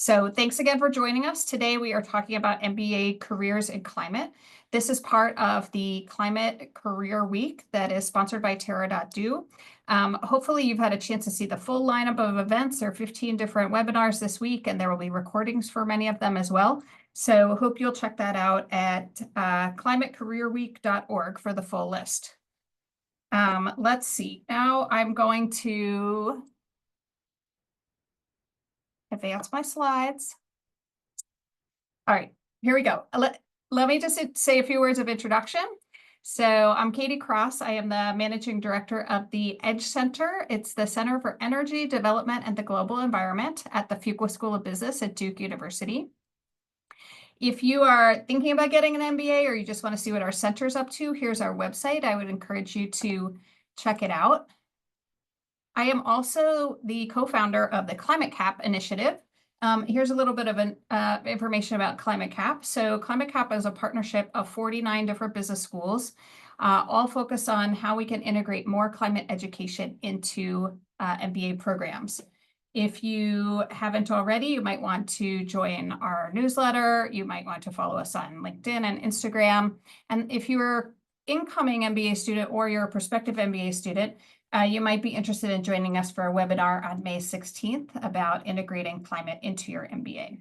So thanks again for joining us. Today we are talking about MBA Careers in Climate. This is part of the Climate Career Week that is sponsored by Terra.do. Hopefully you've had a chance to see the full lineup of events. There are 15 different webinars this week, and there will be recordings for many of them as well. So hope you'll check that out at climatecareerweek.org for the full list. Let's see. Now I'm going to advance my slides. All right, here we go. Let me just say a few words of introduction. So I'm Katie Kross. I am the Managing Director of the EDGE Center. It's the Center for Energy Development and the Global Environment at the Fuqua School of Business at Duke University. If you are thinking about getting an MBA or you just want to see what our center's up to, here's our website. I would encourage you to check it out. I am also the co-founder of the ClimateCAP Initiative. Here's a little bit of information about ClimateCAP. So ClimateCAP is a partnership of 49 different business schools, all focused on how we can integrate more climate education into MBA programs. If you haven't already, you might want to join our newsletter. You might want to follow us on LinkedIn and Instagram. And if you're an incoming MBA student or you're a prospective MBA student, you might be interested in joining us for a webinar on May 16th about integrating climate into your MBA.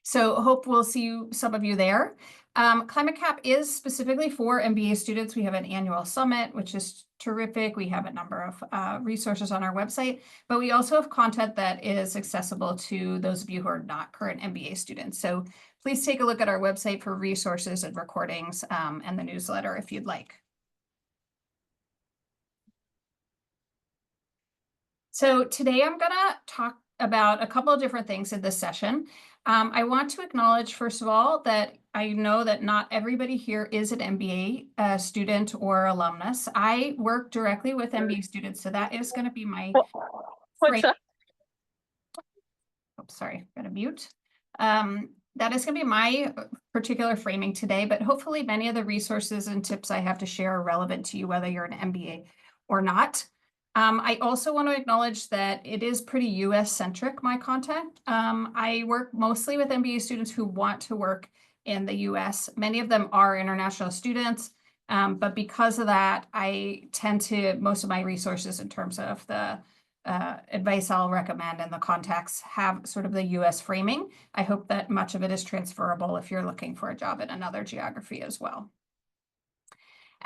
So hope we'll see some of you there. ClimateCAP is specifically for MBA students. We have an annual summit, which is terrific. We have a number of resources on our website, but we also have content that is accessible to those of you who are not current MBA students. So please take a look at our website for resources and recordings and the newsletter if you'd like. So today I'm going to talk about a couple of different things in this session. I want to acknowledge, first of all, that I know that not everybody here is an MBA student or alumnus. I work directly with MBA students, so that is going to be my What's up? Oh, sorry, I'm going to mute. That is going to be my particular framing today, but hopefully many of the resources and tips I have to share are relevant to you, whether you're an MBA or not. I also want to acknowledge that it is pretty US-centric, my content. I work mostly with MBA students who want to work in the US. Many of them are international students, but because of that, I tend to, most of my resources in terms of the advice I'll recommend and the contacts have sort of the US framing. I hope that much of it is transferable if you're looking for a job in another geography as well.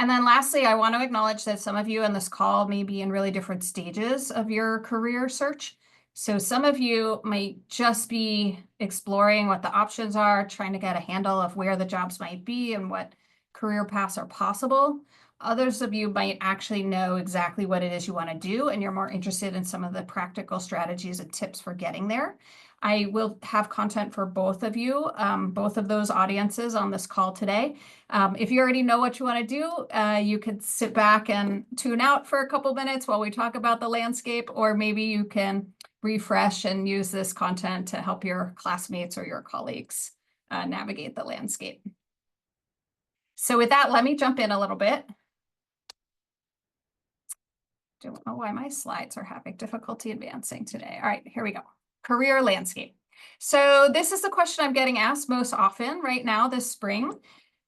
And then lastly, I want to acknowledge that some of you on this call may be in really different stages of your career search. So some of you might just be exploring what the options are, trying to get a handle of where the jobs might be and what career paths are possible. Others of you might actually know exactly what it is you want to do, and you're more interested in some of the practical strategies and tips for getting there. I will have content for both of you, both of those audiences on this call today. If you already know what you want to do, you could sit back and tune out for a couple minutes while we talk about the landscape, or maybe you can refresh and use this content to help your classmates or your colleagues navigate the landscape. So with that, let me jump in a little bit. Don't know why my slides are having difficulty advancing today. All right, here we go. Career landscape. So this is the question I'm getting asked most often right now this spring.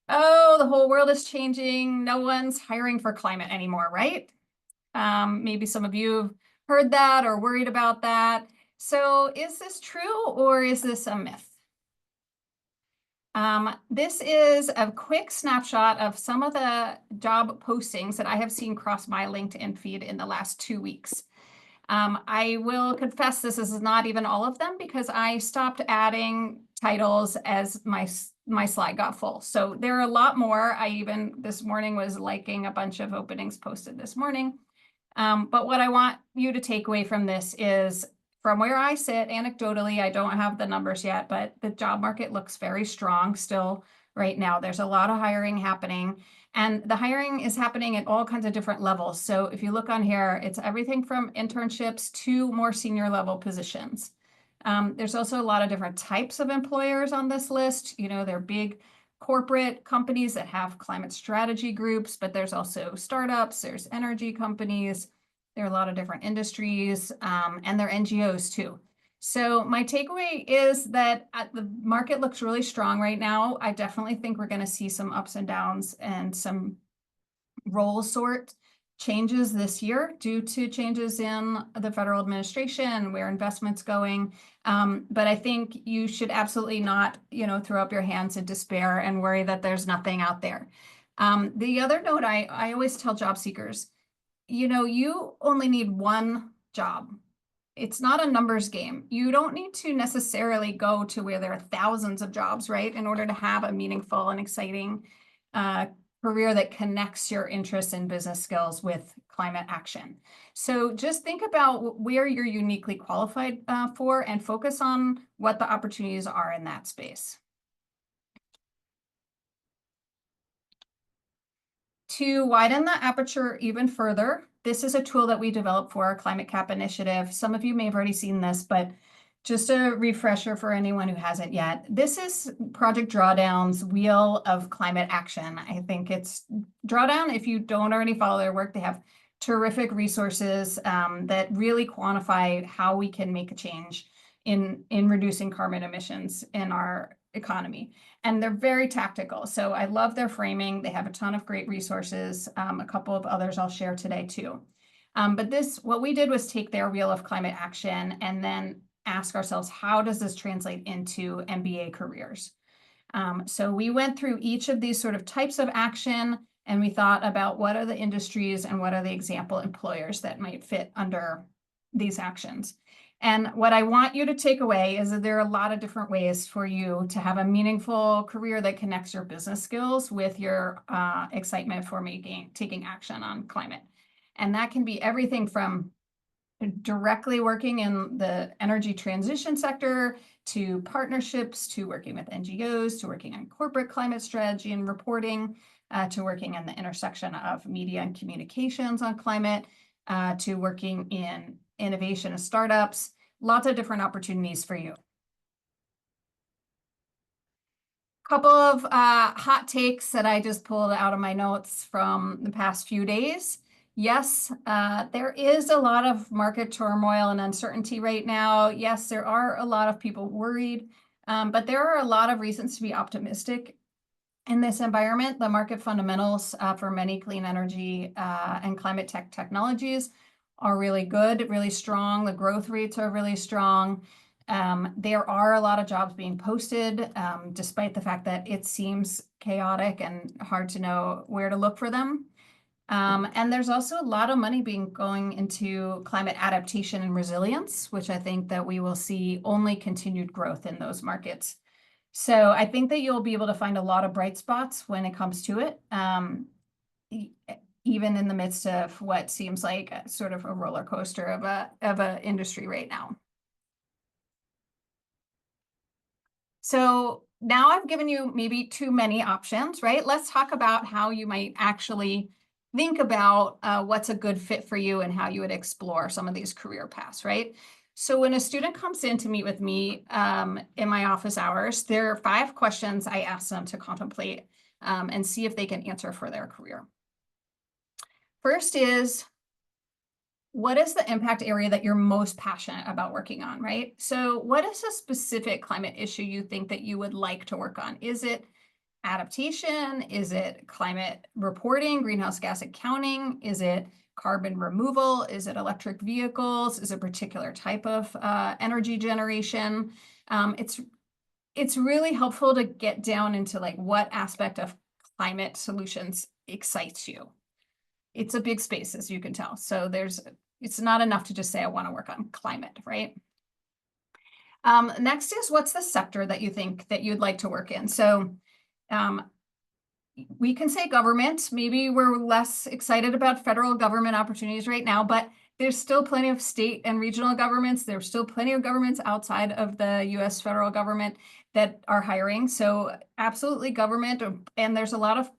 Oh, the whole world is changing. No one's hiring for climate anymore, right? Maybe some of you have heard that or worried about that. So is this true or is this a myth? This is a quick snapshot of some of the job postings that I have seen cross my LinkedIn feed in the last 2 weeks. I will confess this is not even all of them because I stopped adding titles as my slide got full. So there are a lot more. I even this morning was liking a bunch of openings posted this morning. But what I want you to take away from this is from where I sit, anecdotally, I don't have the numbers yet, but the job market looks very strong still right now. There's a lot of hiring happening, and the hiring is happening at all kinds of different levels. So if you look on here, it's everything from internships to more senior level positions. There's also a lot of different types of employers on this list. You know, they're big corporate companies that have climate strategy groups, but there's also startups, there's energy companies, there are a lot of different industries, and there are NGOs too. So my takeaway is that the market looks really strong right now. I definitely think we're going to see some ups and downs and some role sort changes this year due to changes in the federal administration, where investment's going. But I think you should absolutely not, throw up your hands in despair and worry that there's nothing out there. The other note I always tell job seekers, you only need one job. It's not a numbers game. You don't need to necessarily go to where there are thousands of jobs, right, in order to have a meaningful and exciting career that connects your interests and business skills with climate action. So just think about where you're uniquely qualified for and focus on what the opportunities are in that space. To widen the aperture even further, this is a tool that we developed for our ClimateCAP initiative. Some of you may have already seen this, but just a refresher for anyone who hasn't yet. This is Project Drawdown's Wheel of Climate Action. I think it's Drawdown. If you don't already follow their work, they have terrific resources that really quantify how we can make a change in reducing carbon emissions in our economy. And they're very tactical. So I love their framing. They have a ton of great resources. A couple of others I'll share today too. But what we did was take their Wheel of Climate Action and then ask ourselves, how does this translate into MBA careers? So we went through each of these sort of types of action, and we thought about what are the industries and what are the example employers that might fit under these actions. And what I want you to take away is that there are a lot of different ways for you to have a meaningful career that connects your business skills with your excitement for taking action on climate. And that can be everything from directly working in the energy transition sector, to partnerships, to working with NGOs, to working on corporate climate strategy and reporting, to working in the intersection of media and communications on climate, to working in innovation and startups. Lots of different opportunities for you. Couple of hot takes that I just pulled out of my notes from the past few days. Yes, there is a lot of market turmoil and uncertainty right now. Yes, there are a lot of people worried, but there are a lot of reasons to be optimistic in this environment. The market fundamentals for many clean energy and climate technologies are really good, really strong. The growth rates are really strong. There are a lot of jobs being posted, despite the fact that it seems chaotic and hard to know where to look for them. And there's also a lot of money going into climate adaptation and resilience, which I think that we will see only continued growth in those markets. So I think that you'll be able to find a lot of bright spots when it comes to it, even in the midst of what seems like sort of a roller coaster of a industry right now. So now I've given you maybe too many options, right? Let's talk about how you might actually think about what's a good fit for you and how you would explore some of these career paths, right? So when a student comes in to meet with me in my office hours, there are 5 questions I ask them to contemplate and see if they can answer for their career. First is, what is the impact area that you're most passionate about working on, right? So what is a specific climate issue you think that you would like to work on? Is it adaptation? Is it climate reporting, greenhouse gas accounting? Is it carbon removal? Is it electric vehicles? Is it a particular type of energy generation? It's really helpful to get down into like what aspect of climate solutions excites you. It's a big space, as you can tell. So it's not enough to just say, I want to work on climate, right? Next is, what's the sector that you think that you'd like to work in? So we can say government. Maybe we're less excited about federal government opportunities right now, but there's still plenty of state and regional governments. There's still plenty of governments outside of the US federal government that are hiring. So absolutely government. And there's a lot of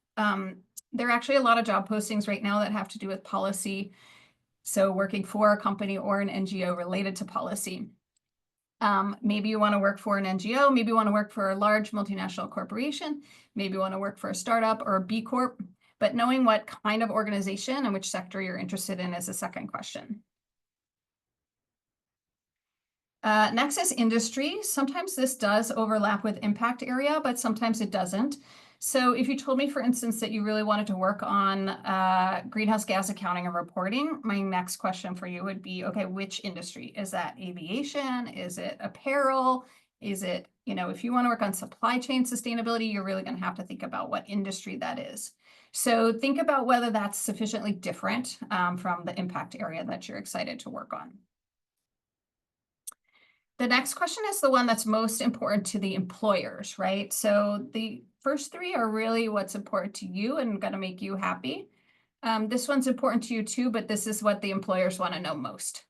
there are actually a lot of job postings right now that have to do with policy. So working for a company or an NGO related to policy. Maybe you want to work for an NGO, maybe you want to work for a large multinational corporation, maybe you want to work for a startup or a B Corp, but knowing what kind of organization and which sector you're interested in is the second question. Next is industry. Sometimes this does overlap with impact area, but sometimes it doesn't. So if you told me, for instance, that you really wanted to work on greenhouse gas accounting and reporting, my next question for you would be, okay, which industry? Is that aviation? Is it apparel? Is it, if you want to work on supply chain sustainability, you're really going to have to think about what industry that is. So think about whether that's sufficiently different from the impact area that you're excited to work on. The next question is the one that's most important to the employers, right? So the first three are really what's important to you and going to make you happy. This one's important to you too, but this is what the employers want to know most.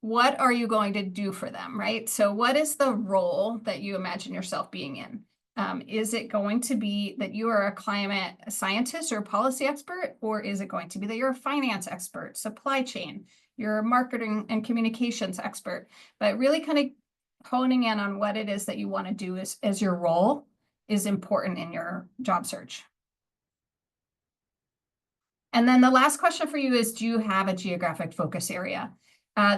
What are you going to do for them, right? So what is the role that you imagine yourself being in? Is it going to be that you are a climate scientist or a policy expert, or is it going to be that you're a finance expert, supply chain, you're a marketing and communications expert? But really kind of honing in on what it is that you want to do as your role is important in your job search. And then the last question for you is, do you have a geographic focus area?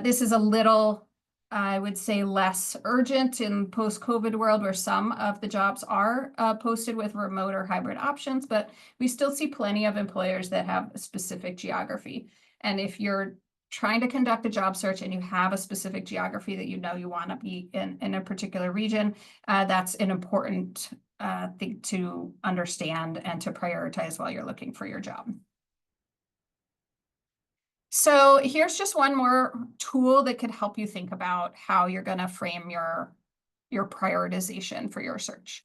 This is a little, I would say, less urgent in post-COVID world where some of the jobs are posted with remote or hybrid options, but we still see plenty of employers that have a specific geography. And if you're trying to conduct a job search and you have a specific geography that you want to be in a particular region, that's an important thing to understand and to prioritize while you're looking for your job. So here's just one more tool that could help you think about how you're going to frame your prioritization for your search.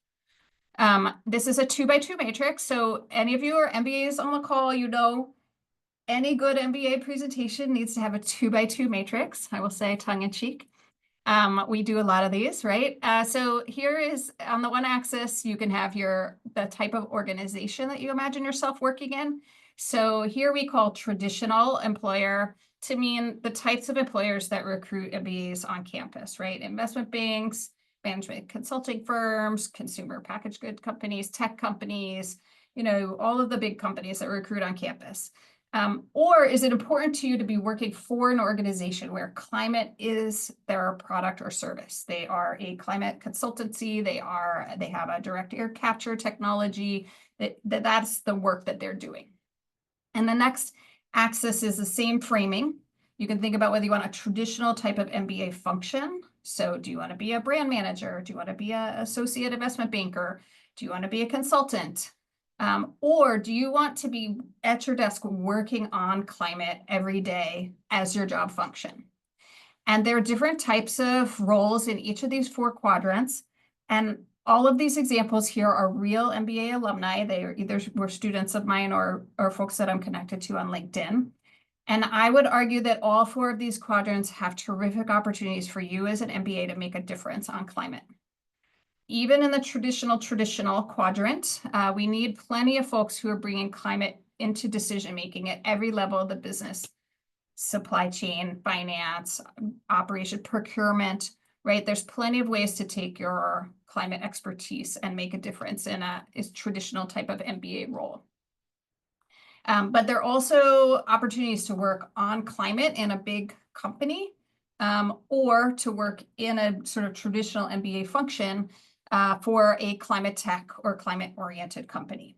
This is a 2x2 matrix. So any of you are MBAs on the call, any good MBA presentation needs to have a 2x2 matrix. I will say tongue in cheek. We do a lot of these, right? So here is on the one axis, you can have the type of organization that you imagine yourself working in. So here we call traditional employer to mean the types of employers that recruit MBAs on campus, right? Investment banks, management consulting firms, consumer packaged good companies, tech companies, all of the big companies that recruit on campus. Or is it important to you to be working for an organization where climate is their product or service? They are a climate consultancy. They have a direct air capture technology. That's the work that they're doing. And the next axis is the same framing. You can think about whether you want a traditional type of MBA function. So do you want to be a brand manager? Do you want to be an associate investment banker? Do you want to be a consultant? Or do you want to be at your desk working on climate every day as your job function? And there are different types of roles in each of these 4 quadrants. And all of these examples here are real MBA alumni. They either were students of mine or folks that I'm connected to on LinkedIn. And I would argue that all 4 of these quadrants have terrific opportunities for you as an MBA to make a difference on climate. Even in the traditional quadrant, we need plenty of folks who are bringing climate into decision-making at every level of the business, supply chain, finance, operation, procurement, right? There's plenty of ways to take your climate expertise and make a difference in a traditional type of MBA role. But there are also opportunities to work on climate in a big company or to work in a sort of traditional MBA function for a climate tech or climate-oriented company.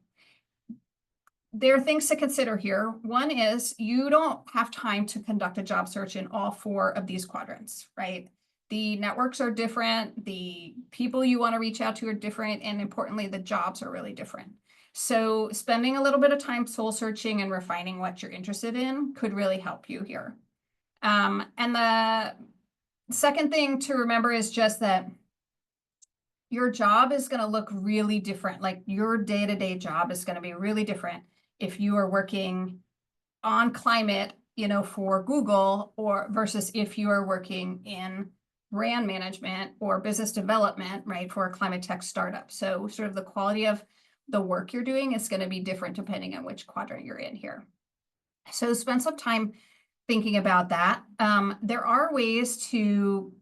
There are things to consider here. One is you don't have time to conduct a job search in all 4 of these quadrants, right? The networks are different, the people you want to reach out to are different, and importantly, the jobs are really different. So spending a little bit of time soul searching and refining what you're interested in could really help you here. And the second thing to remember is just that your job is going to look really different. Like your day-to-day job is going to be really different if you are working on climate, for Google or versus if you are working in brand management or business development, right, for a climate tech startup. So sort of the quality of the work you're doing is going to be different depending on which quadrant you're in here. So spend some time thinking about that. There are ways to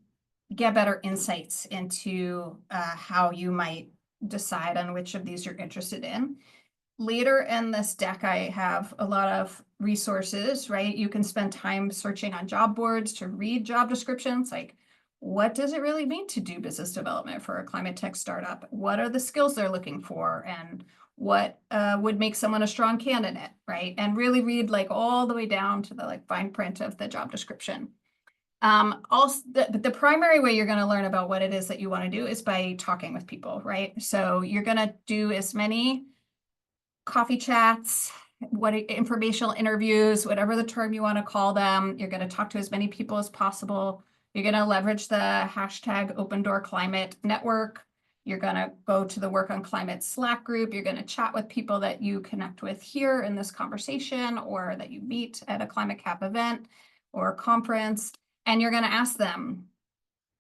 get better insights into how you might decide on which of these you're interested in. Later in this deck, I have a lot of resources, right? You can spend time searching on job boards to read job descriptions, like what does it really mean to do business development for a climate tech startup? What are the skills they're looking for? And what would make someone a strong candidate, right? And really read like all the way down to the like fine print of the job description. Also, the primary way you're going to learn about what it is that you want to do is by talking with people, right? So you're going to do as many coffee chats, informational interviews, whatever the term you want to call them. You're going to talk to as many people as possible. You're going to leverage the hashtag Open Door Climate Network. You're going to go to the Work on Climate Slack group. You're going to chat with people that you connect with here in this conversation or that you meet at a ClimateCAP event or conference. And you're going to ask them,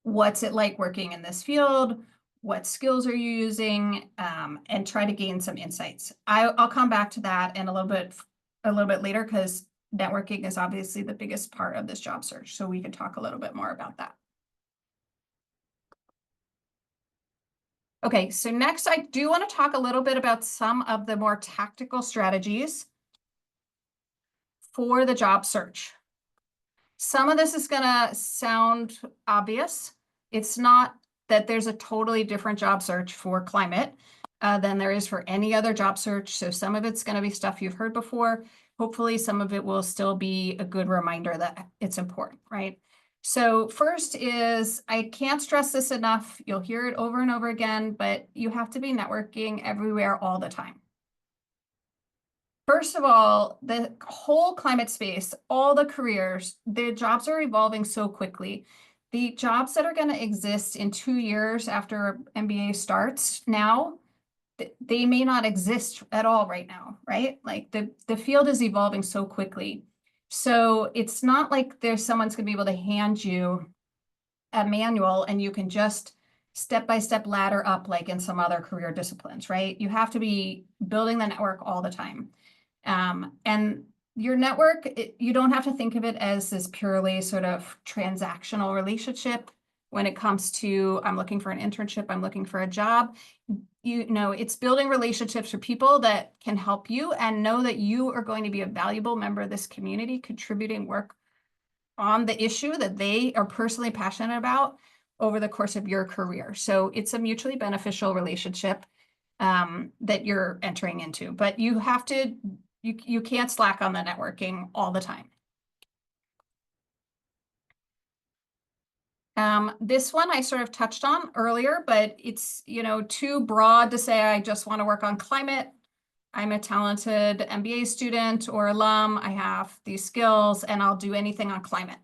what's it like working in this field? What skills are you using? And try to gain some insights. I'll come back to that in a little bit later, because networking is obviously the biggest part of this job search. So we can talk a little bit more about that. Okay, so next I do want to talk a little bit about some of the more tactical strategies for the job search. Some of this is going to sound obvious. It's not that there's a totally different job search for climate than there is for any other job search. So some of it's going to be stuff you've heard before. Hopefully some of it will still be a good reminder that it's important, right? So first is, I can't stress this enough. You'll hear it over and over again, but you have to be networking everywhere all the time. First of all, the whole climate space, all the careers, the jobs are evolving so quickly. The jobs that are going to exist in 2 years after MBA starts now, they may not exist at all right now, right? Like the field is evolving so quickly. So it's not like someone's going to be able to hand you a manual and you can just step-by-step ladder up like in some other career disciplines, right? You have to be building the network all the time. And your network, you don't have to think of it as this purely sort of transactional relationship when it comes to, I'm looking for an internship, I'm looking for a job. It's building relationships with people that can help you and know that you are going to be a valuable member of this community, contributing work on the issue that they are personally passionate about over the course of your career. So it's a mutually beneficial relationship that you're entering into, but you have to, you can't slack on the networking all the time. This one I sort of touched on earlier, but it's, too broad to say I just want to work on climate. I'm a talented MBA student or alum. I have these skills and I'll do anything on climate.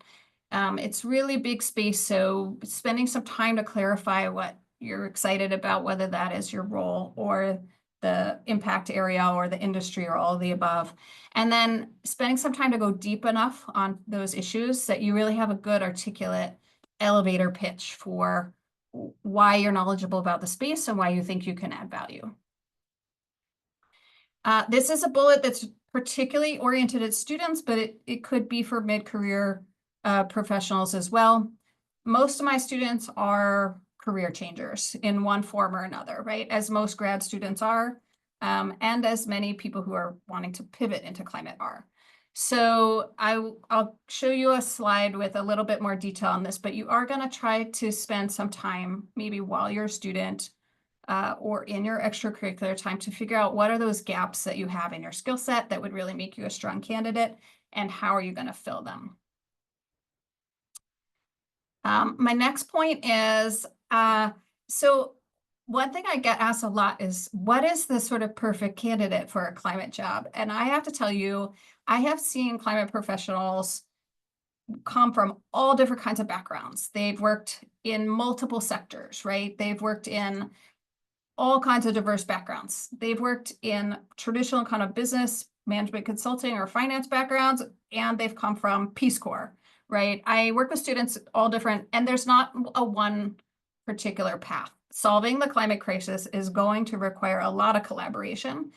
It's really big space. So spending some time to clarify what you're excited about, whether that is your role or the impact area or the industry or all of the above. And then spending some time to go deep enough on those issues that you really have a good articulate elevator pitch for why you're knowledgeable about the space and why you think you can add value. This is a bullet that's particularly oriented at students, but it could be for mid-career professionals as well. Most of my students are career changers in one form or another, right? As most grad students are, and as many people who are wanting to pivot into climate are. So I'll show you a slide with a little bit more detail on this, but you are going to try to spend some time, maybe while you're a student, or in your extracurricular time, to figure out what are those gaps that you have in your skill set that would really make you a strong candidate, and how are you going to fill them. My next point is, so one thing I get asked a lot is, what is the sort of perfect candidate for a climate job? And I have to tell you, I have seen climate professionals come from all different kinds of backgrounds. They've worked in multiple sectors, right? They've worked in all kinds of diverse backgrounds. They've worked in traditional kind of business, management consulting, or finance backgrounds, and they've come from Peace Corps, right? I work with students all different, and there's not a one particular path. Solving the climate crisis is going to require a lot of collaboration.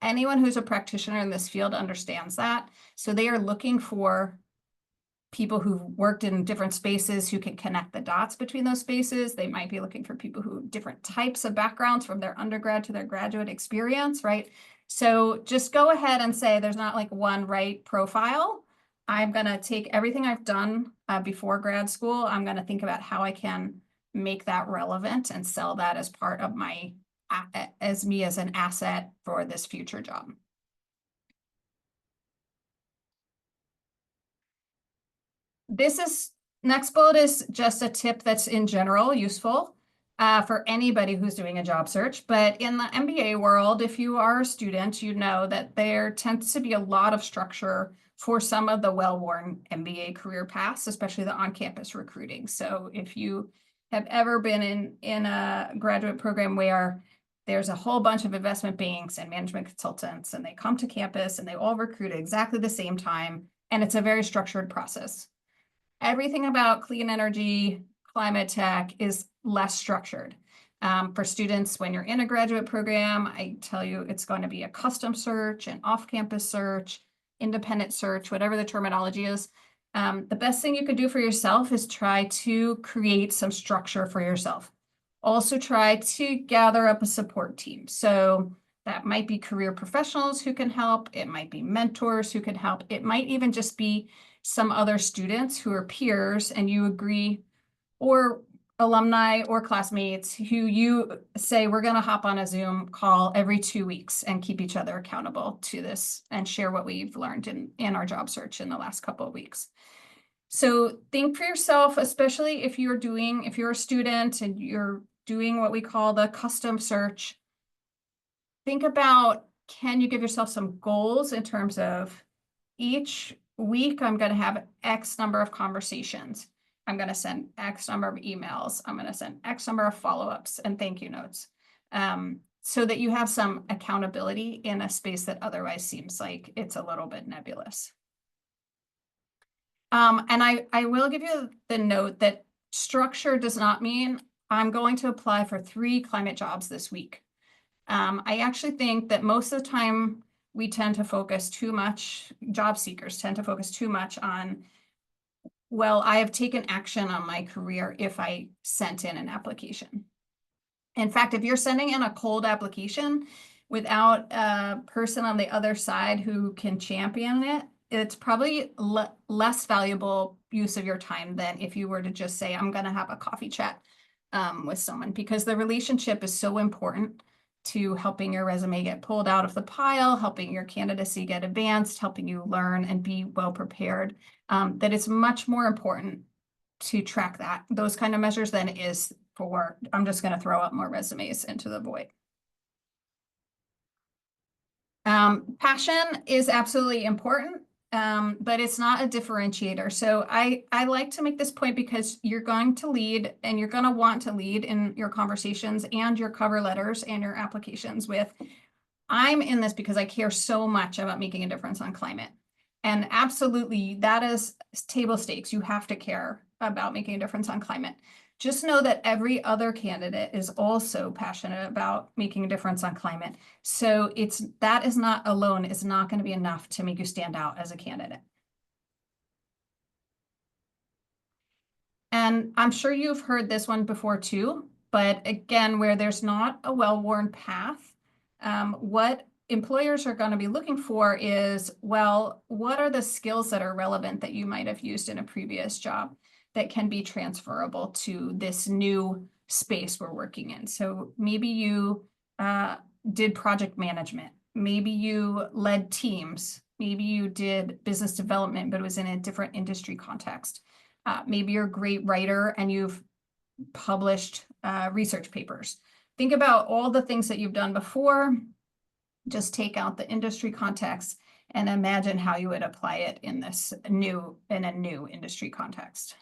Anyone who's a practitioner in this field understands that. So they are looking for people who've worked in different spaces who can connect the dots between those spaces. They might be looking for people who have different types of backgrounds from their undergrad to their graduate experience, right? So just go ahead and say there's not like one right profile. I'm going to take everything I've done before grad school. I'm going to think about how I can make that relevant and sell that as part of my, as an asset for this future job. Next bullet is just a tip that's in general useful for anybody who's doing a job search. But in the MBA world, if you are a student, you know that there tends to be a lot of structure for some of the well-worn MBA career paths, especially the on-campus recruiting. So if you have ever been in a graduate program where there's a whole bunch of investment banks and management consultants, and they come to campus and they all recruit at exactly the same time, and it's a very structured process. Everything about clean energy, climate tech is less structured. For students, when you're in a graduate program, I tell you it's going to be a custom search, an off-campus search, independent search, whatever the terminology is. The best thing you could do for yourself is try to create some structure for yourself. Also try to gather up a support team. So that might be career professionals who can help. It might be mentors who can help. It might even just be some other students who are peers and you agree, or alumni or classmates who you say, we're going to hop on a Zoom call every 2 weeks and keep each other accountable to this and share what we've learned in our job search in the last couple of weeks. So think for yourself, especially if you're a student and you're doing what we call the custom search. Think about, can you give yourself some goals in terms of each week I'm going to have X number of conversations. I'm going to send X number of emails. I'm going to send X number of follow-ups and thank you notes. So that you have some accountability in a space that otherwise seems like it's a little bit nebulous. And I will give you the note that structure does not mean I'm going to apply for 3 climate jobs this week. I actually think that most of the time we tend to focus too much, job seekers tend to focus too much on, well, I have taken action on my career if I sent in an application. In fact, if you're sending in a cold application without a person on the other side who can champion it, it's probably less valuable use of your time than if you were to just say, I'm going to have a coffee chat with someone, because the relationship is so important to helping your resume get pulled out of the pile, helping your candidacy get advanced, helping you learn and be well prepared, that it's much more important to track those kind of measures than it is for, I'm just going to throw up more resumes into the void. Passion is absolutely important, but it's not a differentiator. So I like to make this point because you're going to lead and you're going to want to lead in your conversations and your cover letters and your applications with, I'm in this because I care so much about making a difference on climate. And absolutely, that is table stakes. You have to care about making a difference on climate. Just know that every other candidate is also passionate about making a difference on climate. So that is not alone is not going to be enough to make you stand out as a candidate. And I'm sure you've heard this one before too, but again, where there's not a well-worn path, what employers are going to be looking for is, well, what are the skills that are relevant that you might have used in a previous job that can be transferable to this new space we're working in? So maybe you did project management. Maybe you led teams. Maybe you did business development, but it was in a different industry context. Maybe you're a great writer and you've published research papers. Think about all the things that you've done before. Just take out the industry context and imagine how you would apply it in a new industry context.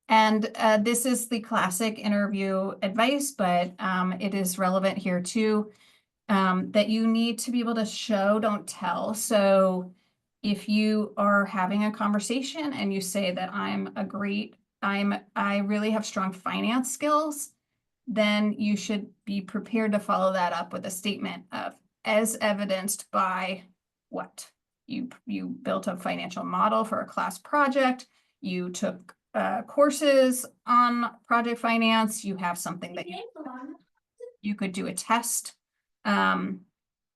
And this is the classic interview advice, but it is relevant here too, that you need to be able to show, don't tell. So if you are having a conversation and you say that I really have strong finance skills, then you should be prepared to follow that up with a statement of, as evidenced by what? You built a financial model for a class project, you took courses on project finance, you have something that you could do a test.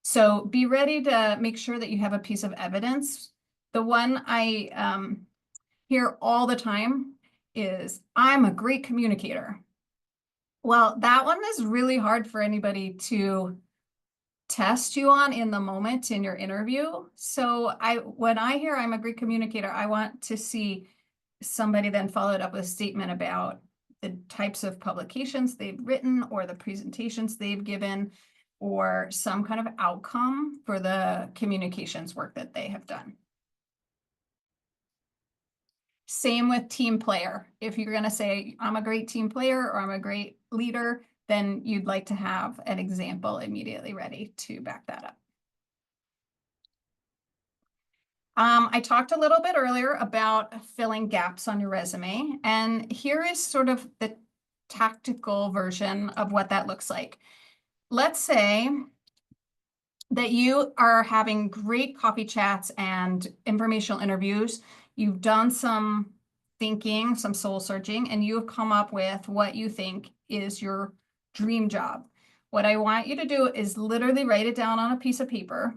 So be ready to make sure that you have a piece of evidence. The one I hear all the time is, I'm a great communicator. Well, that one is really hard for anybody to test you on in the moment in your interview. So when I hear I'm a great communicator, I want to see somebody then followed up with a statement about the types of publications they've written or the presentations they've given or some kind of outcome for the communications work that they have done. Same with team player. If you're going to say, I'm a great team player or I'm a great leader, then you'd like to have an example immediately ready to back that up. I talked a little bit earlier about filling gaps on your resume, and here is sort of the tactical version of what that looks like. Let's say that you are having great coffee chats and informational interviews. You've done some thinking, some soul searching, and you've come up with what you think is your dream job. What I want you to do is literally write it down on a piece of paper.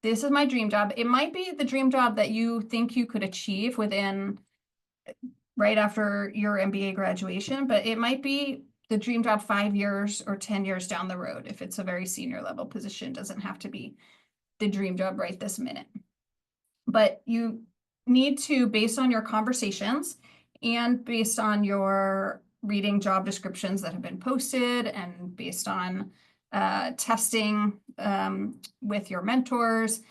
This is my dream job. It might be the dream job that you think you could achieve within right after your MBA graduation, but it might be the dream job 5 years or 10 years down the road. If it's a very senior level position, it doesn't have to be the dream job right this minute. But you need to, based on your conversations and based on your reading job descriptions that have been posted and based on testing with your mentors,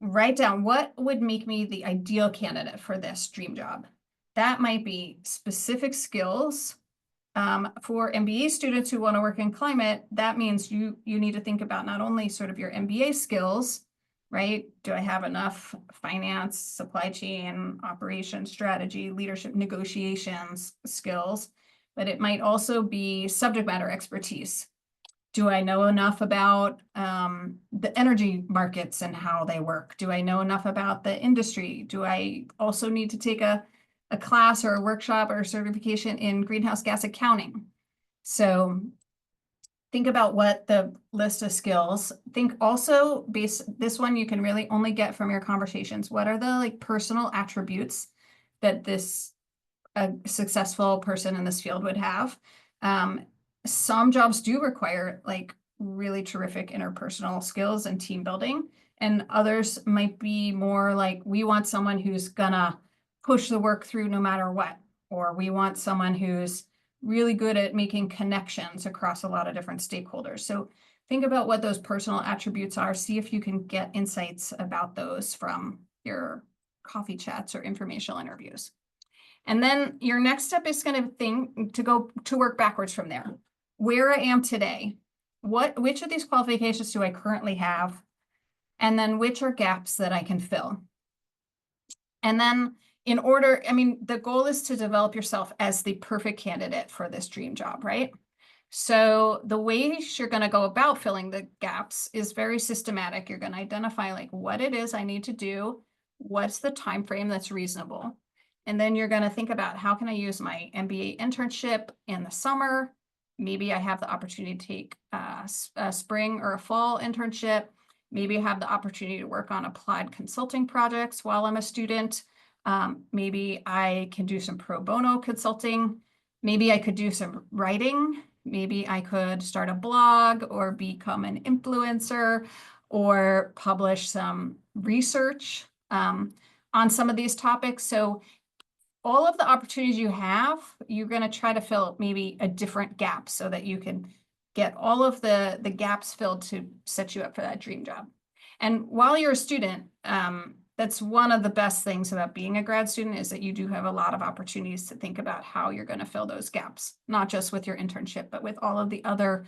write down what would make me the ideal candidate for this dream job. That might be specific skills. For MBA students who want to work in climate, that means you need to think about not only sort of your MBA skills, right? Do I have enough finance, supply chain, operation, strategy, leadership, negotiations skills, but it might also be subject matter expertise. Do I know enough about the energy markets and how they work? Do I know enough about the industry? Do I also need to take a class or a workshop or a certification in greenhouse gas accounting? So think about what the list of skills. Think also, this one you can really only get from your conversations. What are the personal attributes that a successful person in this field would have? Some jobs do require really terrific interpersonal skills and team building, and others might be more like, we want someone who's gonna push the work through no matter what, or we want someone who's really good at making connections across a lot of different stakeholders. So think about what those personal attributes are. See if you can get insights about those from your coffee chats or informational interviews. And then your next step is going to go to work backwards from there. Where I am today, which of these qualifications do I currently have? And then which are gaps that I can fill? And then the goal is to develop yourself as the perfect candidate for this dream job, right? So the ways you're going to go about filling the gaps is very systematic. You're going to identify what it is I need to do, what's the time frame that's reasonable. And then you're going to think about, how can I use my MBA internship in the summer? Maybe I have the opportunity to take a spring or a fall internship. Maybe I have the opportunity to work on applied consulting projects while I'm a student. Maybe I can do some pro bono consulting. Maybe I could do some writing. Maybe I could start a blog or become an influencer or publish some research on some of these topics. So all of the opportunities you have, you're going to try to fill maybe a different gap so that you can get all of the gaps filled to set you up for that dream job. And while you're a student, that's one of the best things about being a grad student, is that you do have a lot of opportunities to think about how you're going to fill those gaps, not just with your internship, but with all of the other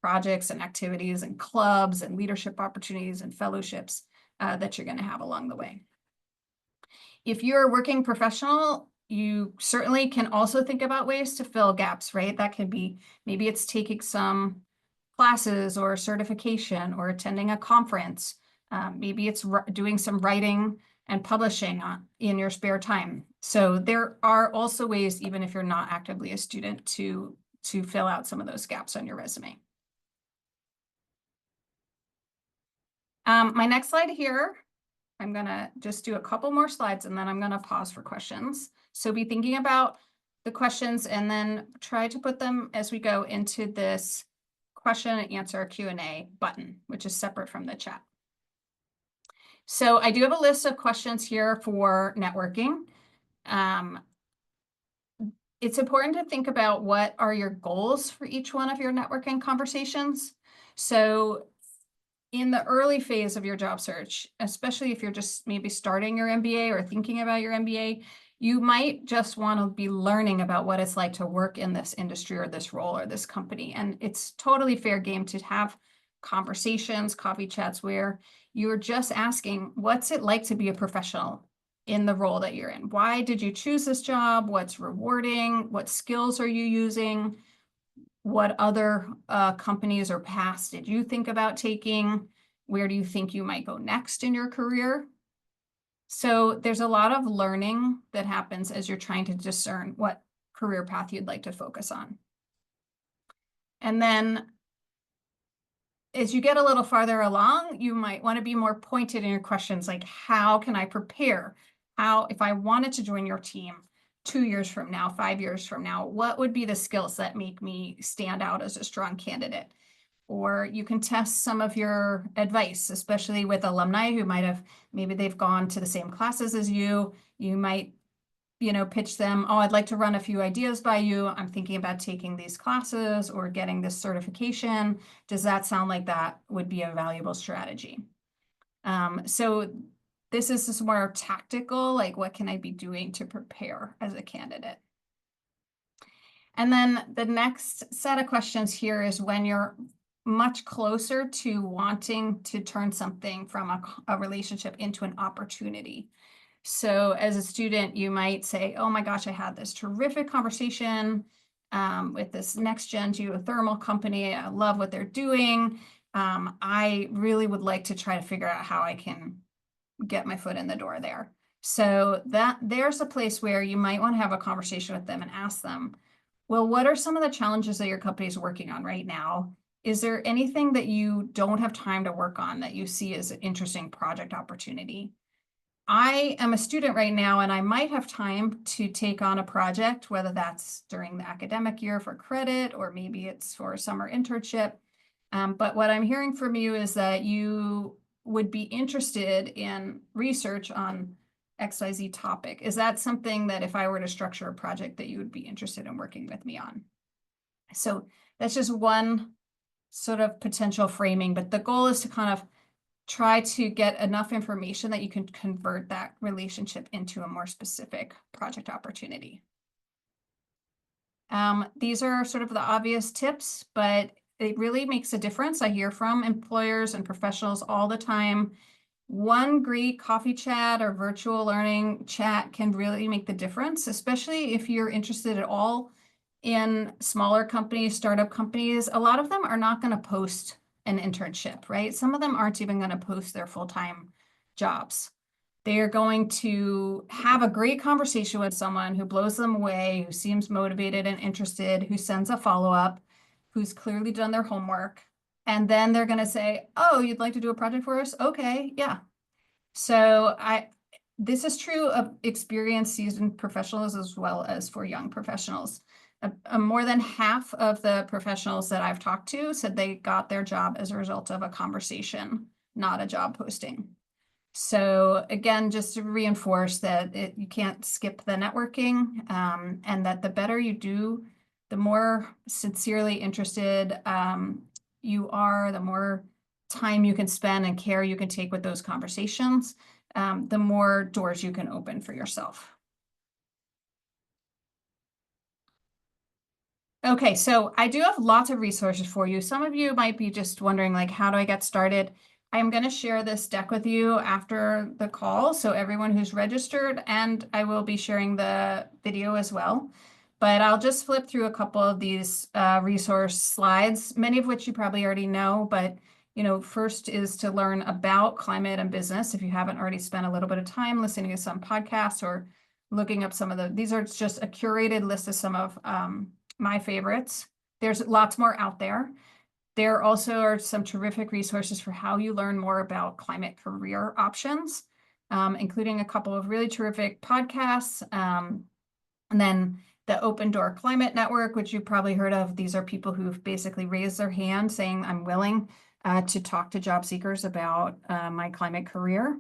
projects and activities and clubs and leadership opportunities and fellowships that you're going to have along the way. If you're a working professional, you certainly can also think about ways to fill gaps, right? That could be, maybe it's taking some classes or certification or attending a conference. Maybe it's doing some writing and publishing in your spare time. So there are also ways, even if you're not actively a student, to fill out some of those gaps on your resume. My next slide here, I'm gonna just do a couple more slides and then I'm gonna pause for questions. So be thinking about the questions and then try to put them as we go into this question and answer Q&A button, which is separate from the chat. So I do have a list of questions here for networking. It's important to think about what are your goals for each one of your networking conversations. So in the early phase of your job search, especially if you're just maybe starting your MBA or thinking about your MBA, you might just want to be learning about what it's like to work in this industry or this role or this company. And it's totally fair game to have conversations, coffee chats, where you're just asking, what's it like to be a professional in the role that you're in? Why did you choose this job? What's rewarding? What skills are you using? What other companies or paths did you think about taking? Where do you think you might go next in your career? So there's a lot of learning that happens as you're trying to discern what career path you'd like to focus on. And then as you get a little farther along, you might want to be more pointed in your questions, like how can I prepare? How, if I wanted to join your team 2 years from now, 5 years from now, what would be the skills that make me stand out as a strong candidate? Or you can test some of your advice, especially with alumni who might have, maybe they've gone to the same classes as you. You might, pitch them, oh, I'd like to run a few ideas by you. I'm thinking about taking these classes or getting this certification. Does that sound like that would be a valuable strategy? So this is just more tactical, like what can I be doing to prepare as a candidate? And then the next set of questions here is when you're much closer to wanting to turn something from a relationship into an opportunity. So as a student, you might say, oh my gosh, I had this terrific conversation with this next gen geothermal company. I love what they're doing. I really would like to try to figure out how I can get my foot in the door there. So there's a place where you might want to have a conversation with them and ask them, well, what are some of the challenges that your company is working on right now? Is there anything that you don't have time to work on that you see as an interesting project opportunity? I am a student right now, and I might have time to take on a project, whether that's during the academic year for credit, or maybe it's for a summer internship. But what I'm hearing from you is that you would be interested in research on XYZ topic. Is that something that if I were to structure a project that you would be interested in working with me on? So that's just one sort of potential framing, but the goal is to kind of try to get enough information that you can convert that relationship into a more specific project opportunity. These are sort of the obvious tips, but it really makes a difference. I hear from employers and professionals all the time. One great coffee chat or virtual learning chat can really make the difference, especially if you're interested at all in smaller companies, startup companies. A lot of them are not going to post an internship, right? Some of them aren't even going to post their full-time jobs. They are going to have a great conversation with someone who blows them away, who seems motivated and interested, who sends a follow-up, who's clearly done their homework. And then they're going to say, oh, you'd like to do a project for us? Okay, yeah. So this is true of experienced, seasoned professionals as well as for young professionals. More than half of the professionals that I've talked to said they got their job as a result of a conversation, not a job posting. So again, just to reinforce that you can't skip the networking, and that the better you do, the more sincerely interested you are, the more time you can spend and care you can take with those conversations, the more doors you can open for yourself. Okay, so I do have lots of resources for you. Some of you might be just wondering, like, how do I get started? I'm going to share this deck with you after the call, so everyone who's registered, and I will be sharing the video as well. But I'll just flip through a couple of these resource slides, many of which you probably already know, but first is to learn about climate and business. If you haven't already spent a little bit of time listening to some podcasts or looking up some of these are just a curated list of some of my favorites. There's lots more out there. There also are some terrific resources for how you learn more about climate career options, including a couple of really terrific podcasts. And then the Open Door Climate Network, which you've probably heard of. These are people who've basically raised their hand saying, I'm willing to talk to job seekers about my climate career.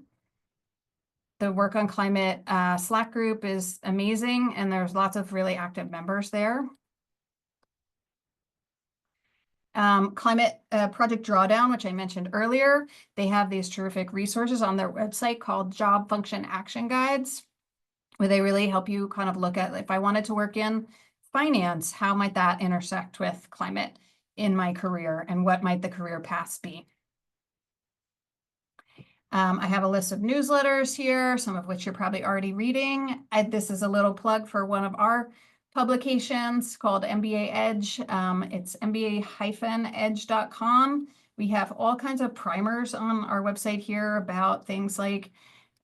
The Work on Climate Slack group is amazing, and there's lots of really active members there. Climate Project Drawdown, which I mentioned earlier, they have these terrific resources on their website called Job Function Action Guides, where they really help you kind of look at, if I wanted to work in finance, how might that intersect with climate in my career, and what might the career paths be? I have a list of newsletters here, some of which you're probably already reading. This is a little plug for one of our publications called MBA Edge. It's mba-edge.com. We have all kinds of primers on our website here about things like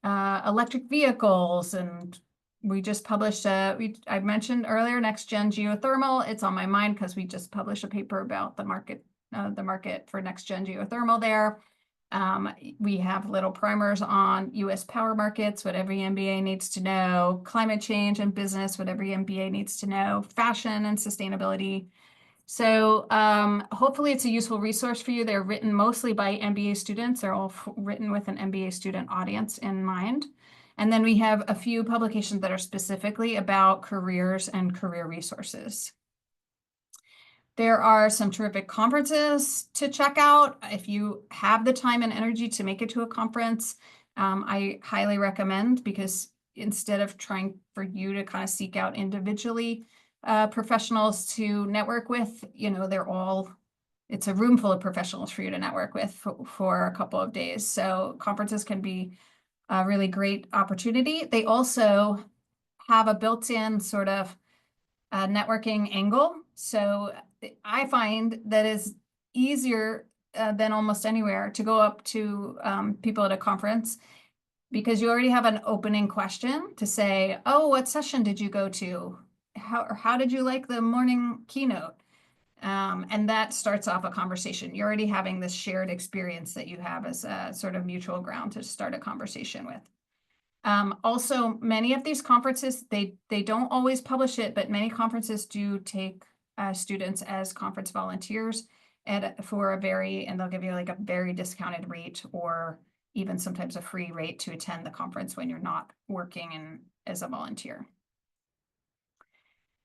electric vehicles, and we just published I mentioned earlier next gen geothermal. It's on my mind because we just published a paper about the market for next gen geothermal there. We have little primers on US power markets, what every MBA needs to know, climate change and business, what every MBA needs to know, fashion and sustainability. So hopefully it's a useful resource for you. They're written mostly by MBA students. They're all written with an MBA student audience in mind. And then we have a few publications that are specifically about careers and career resources. There are some terrific conferences to check out. If you have the time and energy to make it to a conference, I highly recommend, because instead of trying for you to kind of seek out individually professionals to network with, it's a room full of professionals for you to network with for a couple of days. So conferences can be a really great opportunity. They also have a built-in sort of networking angle. So I find that it's easier than almost anywhere to go up to people at a conference, because you already have an opening question to say, oh, what session did you go to? How did you like the morning keynote? And that starts off a conversation. You're already having this shared experience that you have as a sort of mutual ground to start a conversation with. Also, many of these conferences, they don't always publish it, but many conferences do take students as conference volunteers and they'll give you like a very discounted rate, or even sometimes a free rate to attend the conference when you're not working as a volunteer.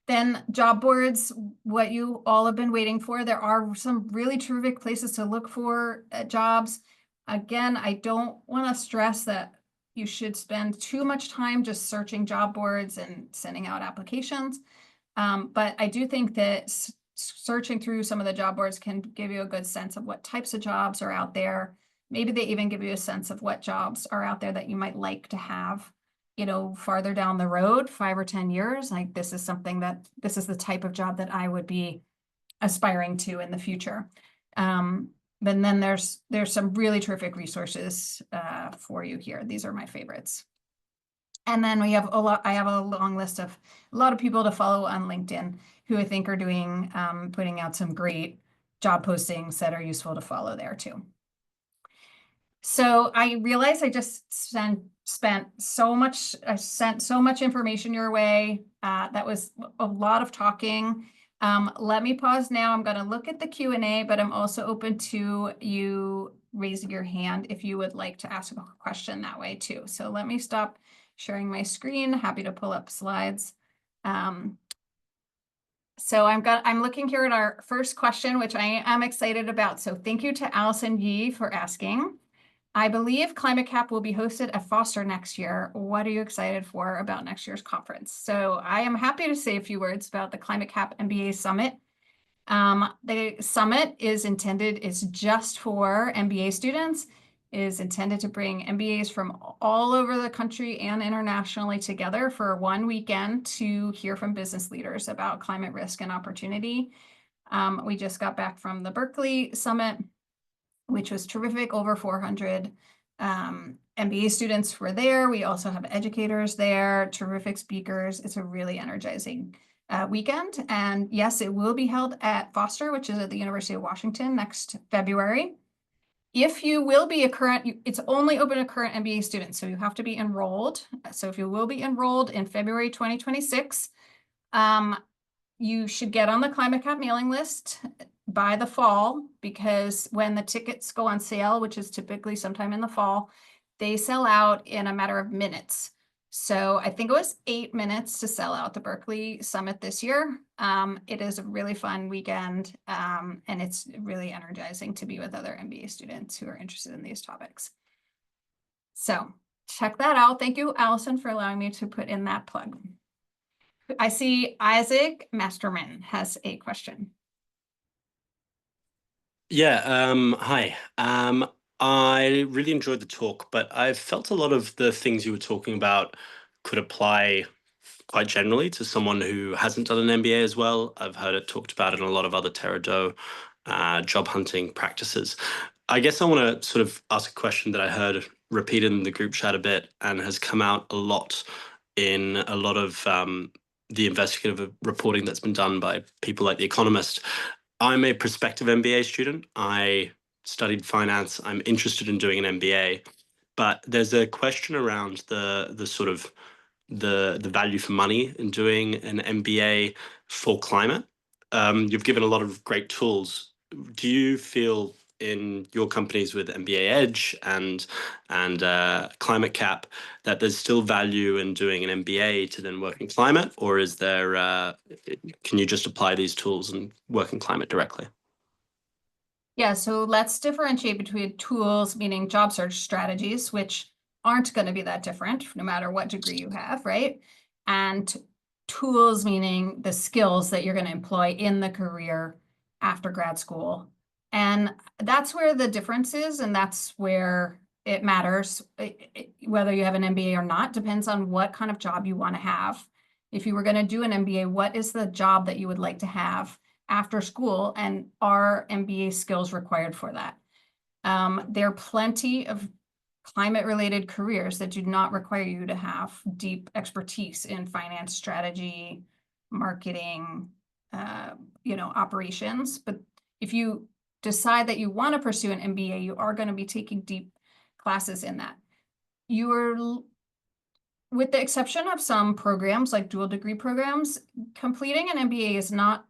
Then job boards, what you all have been waiting for. There are some really terrific places to look for jobs. Again, I don't want to stress that you should spend too much time just searching job boards and sending out applications. But I do think that searching through some of the job boards can give you a good sense of what types of jobs are out there. Maybe they even give you a sense of what jobs are out there that you might like to have, farther down the road, 5 or 10 years. Like this is the type of job that I would be aspiring to in the future. But then there's some really terrific resources for you here. These are my favorites. And then I have a long list of a lot of people to follow on LinkedIn who I think are putting out some great job postings that are useful to follow there too. So I realized I just sent so much information your way. That was a lot of talking. Let me pause now. I'm going to look at the Q&A, but I'm also open to you raising your hand if you would like to ask a question that way too. So let me stop sharing my screen. Happy to pull up slides. So I'm looking here at our first question, which I am excited about. So thank you to Allison Yee for asking. I believe ClimateCAP will be hosted at Foster next year. What are you excited for about next year's conference? So I am happy to say a few words about the ClimateCAP MBA Summit. The summit is just for MBA students. It is intended to bring MBAs from all over the country and internationally together for one weekend to hear from business leaders about climate risk and opportunity. We just got back from the Berkeley Summit, which was terrific. Over 400 MBA students were there. We also have educators there, terrific speakers. It's a really energizing weekend. And yes, it will be held at Foster, which is at the University of Washington next February. If you will be a current, it's only open to current MBA students, so you have to be enrolled. So if you will be enrolled in February 2026, you should get on the ClimateCAP mailing list by the fall, because when the tickets go on sale, which is typically sometime in the fall, they sell out in a matter of minutes. So I think it was 8 minutes to sell out the Berkeley Summit this year. It is a really fun weekend, and it's really energizing to be with other MBA students who are interested in these topics. So check that out. Thank you, Allison, for allowing me to put in that plug. I see Isaac Masterman has a question. Yeah, hi. I really enjoyed the talk, but I felt a lot of the things you were talking about could apply quite generally to someone who hasn't done an MBA as well. I've heard it talked about in a lot of other Terra.do job hunting practices. I guess I want to sort of ask a question that I heard repeated in the group chat a bit and has come out a lot in a lot of the investigative reporting that's been done by people like The Economist. I'm a prospective MBA student. I studied finance. I'm interested in doing an MBA, but there's a question around the sort of the value for money in doing an MBA for climate. You've given a lot of great tools. Do you feel in your companies with MBA Edge and ClimateCAP that there's still value in doing an MBA to then work in climate, or is there can you just apply these tools and work in climate directly? Yeah, so let's differentiate between tools, meaning job search strategies, which aren't going to be that different no matter what degree you have, right? And tools, meaning the skills that you're going to employ in the career after grad school. And that's where the difference is, and that's where it matters. Whether you have an MBA or not depends on what kind of job you want to have. If you were going to do an MBA, what is the job that you would like to have after school, and are MBA skills required for that? There are plenty of climate-related careers that do not require you to have deep expertise in finance, strategy, marketing, operations. But if you decide that you want to pursue an MBA, you are going to be taking deep classes in that. With the exception of some programs like dual degree programs, completing an MBA is not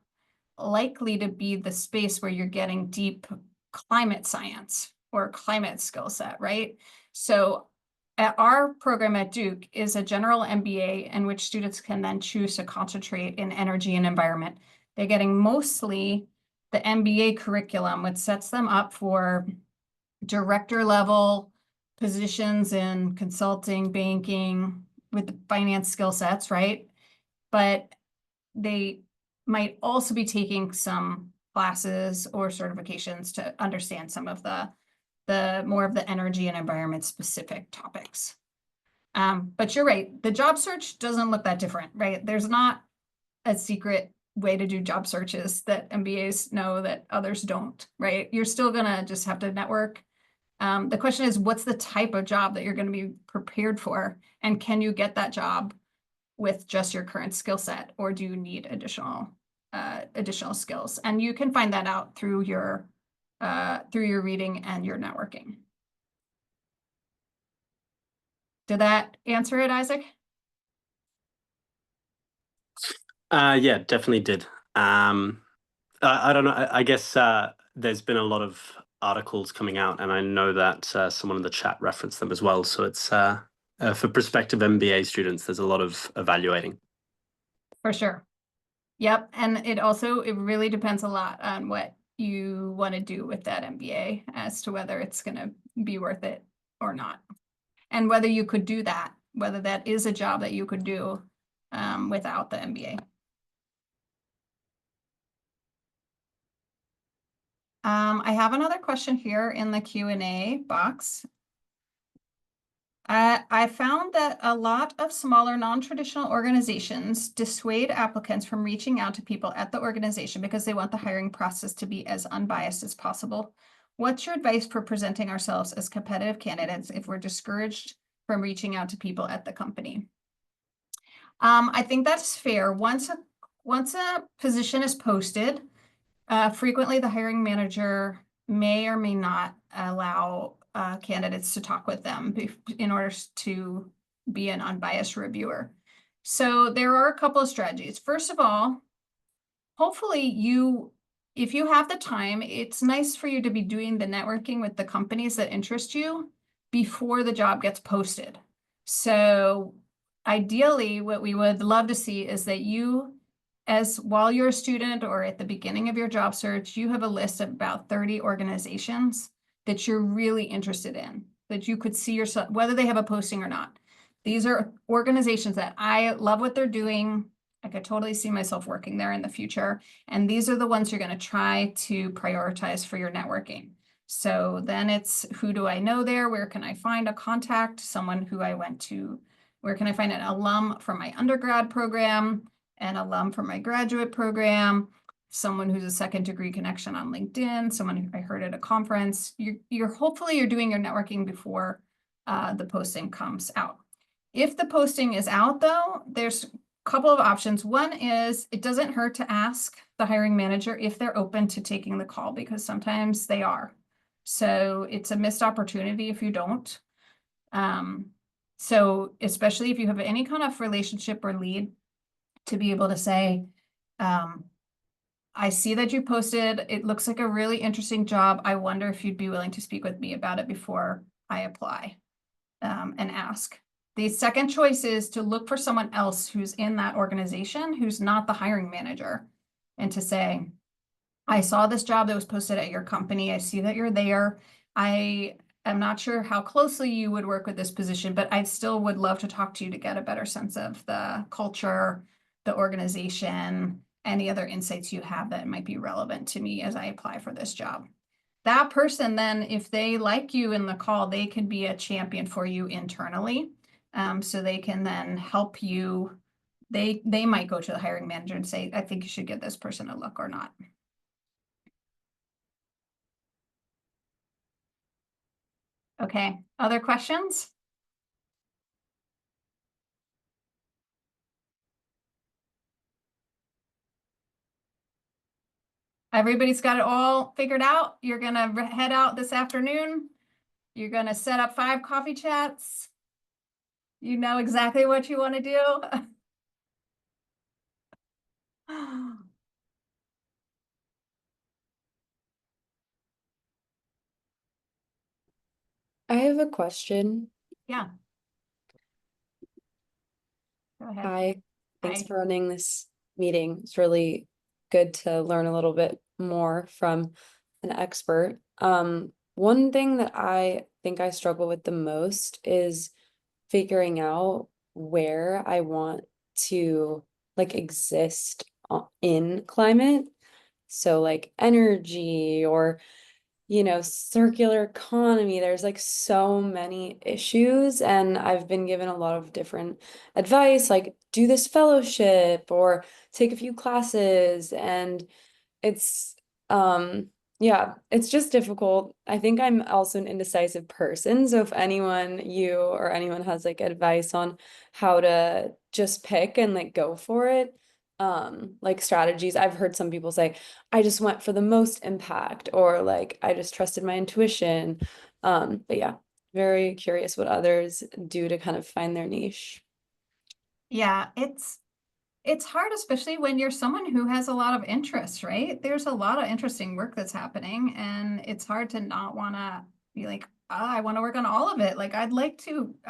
likely to be the space where you're getting deep climate science or climate skill set, right? So our program at Duke is a general MBA in which students can then choose to concentrate in energy and environment. They're getting mostly the MBA curriculum, which sets them up for director level positions in consulting, banking, with the finance skill sets, right? But they might also be taking some classes or certifications to understand some of the more of the energy and environment specific topics. But you're right, the job search doesn't look that different, right? There's not a secret way to do job searches that MBAs know that others don't, right? You're still gonna just have to network. The question is, what's the type of job that you're going to be prepared for? And can you get that job with just your current skill set, or do you need additional skills? And you can find that out through your reading and your networking. Did that answer it, Isaac? Yeah, definitely did. I don't know. I guess there's been a lot of articles coming out, and I know that someone in the chat referenced them as well. So it's for prospective MBA students, there's a lot of evaluating. For sure. Yep. And it really depends a lot on what you want to do with that MBA as to whether it's going to be worth it or not. And whether you could do that, whether that is a job that you could do without the MBA. I have another question here in the Q&A box. I found that a lot of smaller non-traditional organizations dissuade applicants from reaching out to people at the organization because they want the hiring process to be as unbiased as possible. What's your advice for presenting ourselves as competitive candidates if we're discouraged from reaching out to people at the company? I think that's fair. Once a once a position is posted, frequently the hiring manager may or may not allow candidates to talk with them in order to be an unbiased reviewer. So there are a couple of strategies. First of all, hopefully if you have the time, it's nice for you to be doing the networking with the companies that interest you before the job gets posted. So ideally, what we would love to see is that while you're a student or at the beginning of your job search, you have a list of about 30 organizations that you're really interested in, that you could see yourself, whether they have a posting or not. These are organizations that I love what they're doing. I could totally see myself working there in the future. And these are the ones you're going to try to prioritize for your networking. So then it's, who do I know there? Where can I find a contact? Someone who I went to, where can I find an alum from my undergrad program, an alum from my graduate program, someone who's a second degree connection on LinkedIn, someone who I heard at a conference. Hopefully you're doing your networking before the posting comes out. If the posting is out though, there's couple of options. One is it doesn't hurt to ask the hiring manager if they're open to taking the call, because sometimes they are. So it's a missed opportunity if you don't. So especially if you have any kind of relationship or lead, to be able to say, I see that you posted, it looks like a really interesting job. I wonder if you'd be willing to speak with me about it before I apply, and ask. The second choice is to look for someone else who's in that organization, who's not the hiring manager, and to say, I saw this job that was posted at your company. I see that you're there. I am not sure how closely you would work with this position, but I still would love to talk to you to get a better sense of the culture, the organization, any other insights you have that might be relevant to me as I apply for this job. That person then, if they like you in the call, they can be a champion for you internally. So they can then help you. They might go to the hiring manager and say, I think you should give this person a look or not. Okay, other questions? Everybody's got it all figured out. You're gonna head out this afternoon. You're gonna set up 5 coffee chats. You know exactly what you want to do. I have a question. Yeah. Go ahead. Hi, thanks Hi. for running this meeting. It's really good to learn a little bit more from an expert. One thing that I think I struggle with the most is figuring out where I want to exist in climate. So like energy or circular economy. There's so many issues, and I've been given a lot of different advice, like do this fellowship or take a few classes, and it's yeah, it's just difficult. I think I'm also an indecisive person, so if you or anyone has advice on how to just pick and go for it, strategies. I've heard some people say, I just went for the most impact, or I just trusted my intuition. But yeah, very curious what others do to kind of find their niche. Yeah, it's hard, especially when you're someone who has a lot of interests, right? There's a lot of interesting work that's happening, and it's hard to not want to be like, oh, I want to work on all of it. Like, I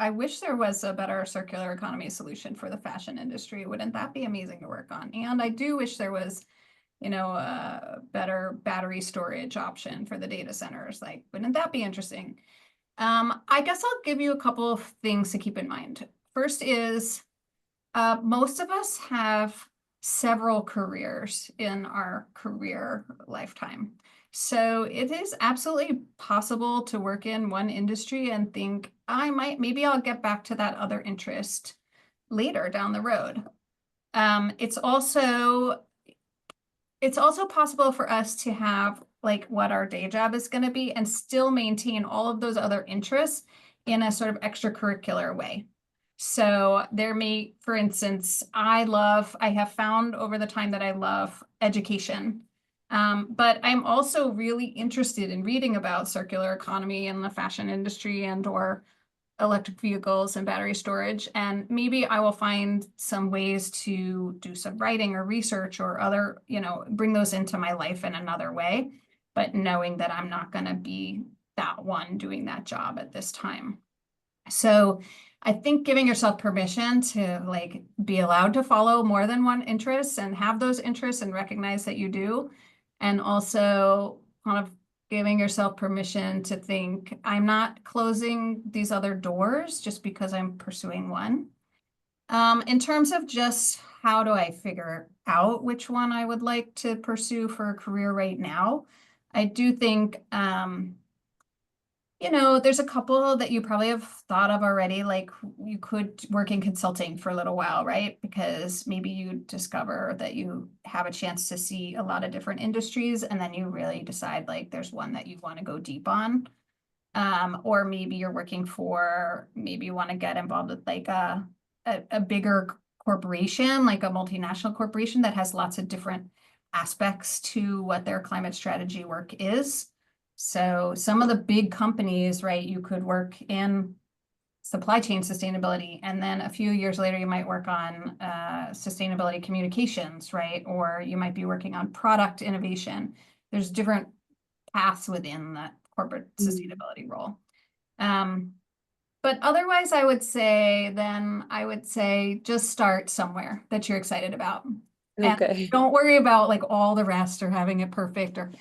wish there was a better circular economy solution for the fashion industry. Wouldn't that be amazing to work on? And I do wish there was, a better battery storage option for the data centers. Like, wouldn't that be interesting? I guess I'll give you a couple of things to keep in mind. First is, most of us have several careers in our career lifetime. So it is absolutely possible to work in one industry and think, maybe I'll get back to that other interest later down the road. It's also possible for us to have what our day job is going to be and still maintain all of those other interests in a sort of extracurricular way. So there may, for instance, I have found over the time that I love education. But I'm also really interested in reading about circular economy and the fashion industry and or electric vehicles and battery storage. And maybe I will find some ways to do some writing or research or other, bring those into my life in another way, but knowing that I'm not going to be that one doing that job at this time. So I think giving yourself permission to like be allowed to follow more than one interest and have those interests and recognize that you do. And also kind of giving yourself permission to think, I'm not closing these other doors just because I'm pursuing one. In terms of just how do I figure out which one I would like to pursue for a career right now, I do think, there's a couple that you probably have thought of already, like you could work in consulting for a little while, right? Because maybe you discover that you have a chance to see a lot of different industries and then you really decide like there's one that you want to go deep on. Or maybe you're working for, maybe you want to get involved with like a bigger corporation, like a multinational corporation that has lots of different aspects to what their climate strategy work is. So some of the big companies, right, you could work in supply chain sustainability, and then a few years later, you might work on sustainability communications, right? Or you might be working on product innovation. There's different paths within that corporate sustainability role. But otherwise, I would say just start somewhere that you're excited about. Okay. And don't worry about like all the rest or having it perfect or,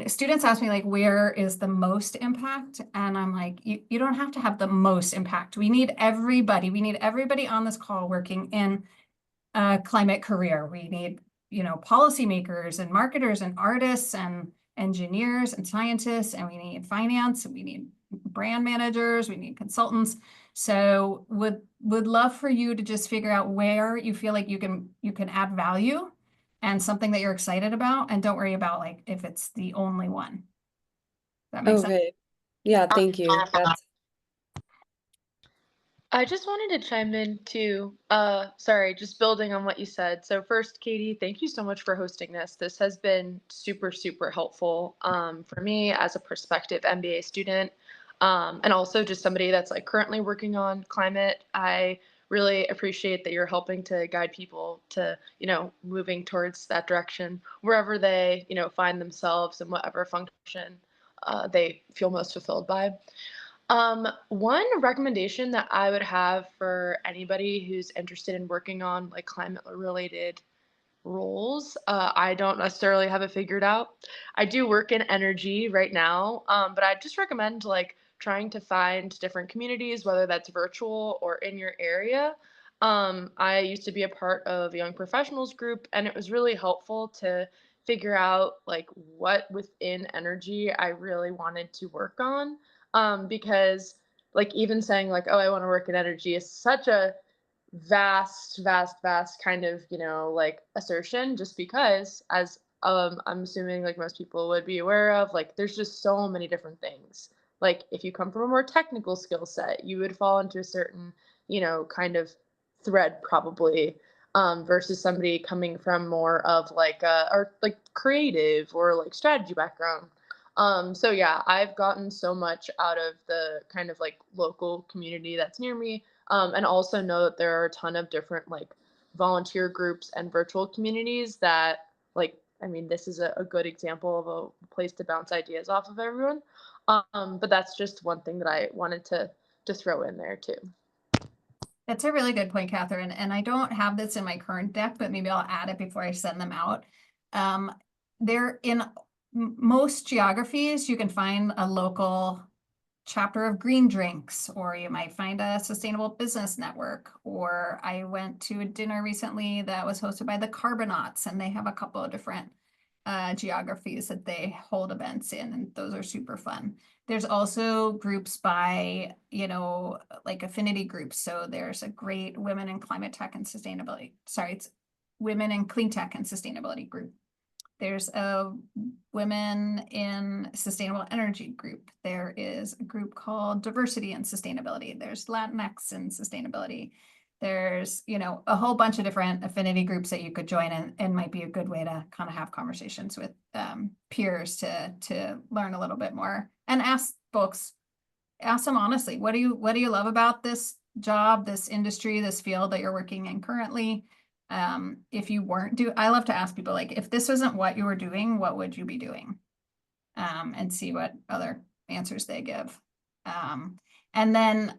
students ask me like, where is the most impact? And I'm like, you don't have to have the most impact. We need everybody. We need everybody on this call working in a climate career. We need, policymakers and marketers and artists and engineers and scientists, and we need finance, and we need brand managers, we need consultants. So would love for you to just figure out where you feel like you can add value and something that you're excited about, and don't worry about like if it's the only one. That makes sense. Okay. Yeah, thank you. I just wanted to chime in too. Sorry, just building on what you said. So first, Katie, thank you so much for hosting this. This has been super, super helpful for me as a prospective MBA student, and also just somebody that's like currently working on climate. I really appreciate that you're helping to guide people to, moving towards that direction wherever they, find themselves and whatever function they feel most fulfilled by. One recommendation that I would have for anybody who's interested in working on like climate related roles, I don't necessarily have it figured out. I do work in energy right now, but I just recommend like trying to find different communities, whether that's virtual or in your area. I used to be a part of a young professionals group, and it was really helpful to figure out like what within energy I really wanted to work on. Because like even saying like, oh, I want to work in energy is such a vast kind of, like assertion, just because as I'm assuming like most people would be aware of, like there's just so many different things. Like if you come from a more technical skill set, you would fall into a certain, kind of thread probably, versus somebody coming from more of like a or like creative or like strategy background. So yeah, I've gotten so much out of the kind of like local community that's near me, and also know that there are a ton of different like volunteer groups and virtual communities that like, I mean, this is a good example of a place to bounce ideas off of everyone. But that's just one thing that I wanted to throw in there too. That's a really good point, Catherine. And I don't have this in my current deck, but maybe I'll add it before I send them out. There in most geographies, you can find a local chapter of green drinks, or you might find a sustainable business network. Or I went to a dinner recently that was hosted by the Carbonauts, and they have a couple of different geographies that they hold events in, and those are super fun. There's also groups by, like affinity groups. So there's a great Women in Climate Tech and Sustainability. Sorry, it's Women in Clean Tech and Sustainability group. There's a Women in Sustainable Energy group. There is a group called Diversity and Sustainability. There's Latinx and Sustainability. There's, you know, a whole bunch of different affinity groups that you could join, and might be a good way to kind of have conversations with peers to learn a little bit more, and ask them honestly, what do you love about this job, this industry, this field that you're working in currently? If you weren't I love to ask people, like, if this wasn't what you were doing, what would you be doing? And see what other answers they give. And then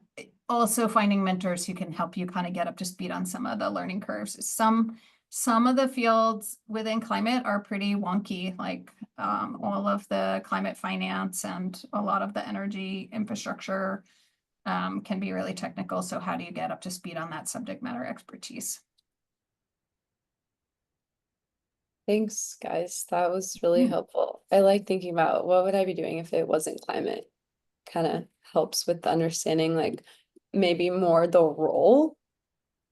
also finding mentors who can help you kind of get up to speed on some of the learning curves. Some of the fields within climate are pretty wonky, like all of the climate finance and a lot of the energy infrastructure can be really technical. So how do you get up to speed on that subject matter expertise? Thanks, guys. That was really helpful. I like thinking about what would I be doing if it wasn't climate. Kind of helps with the understanding, like maybe more the role,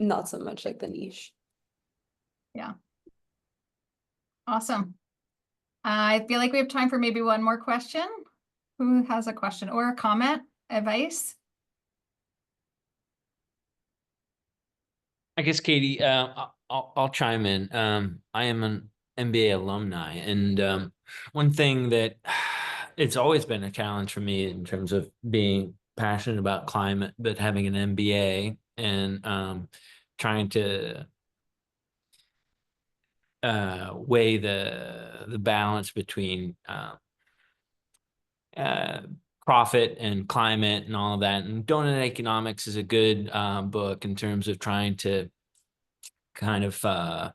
not so much like the niche. Yeah. Awesome. I feel like we have time for maybe one more question. Who has a question or a comment, advice? I guess, Katie, I'll chime in. I am an MBA alumni, and one thing that it's always been a challenge for me in terms of being passionate about climate, but having an MBA and trying to weigh the balance between profit and climate and all of that. And Donut Economics is a good book in terms of trying to kind of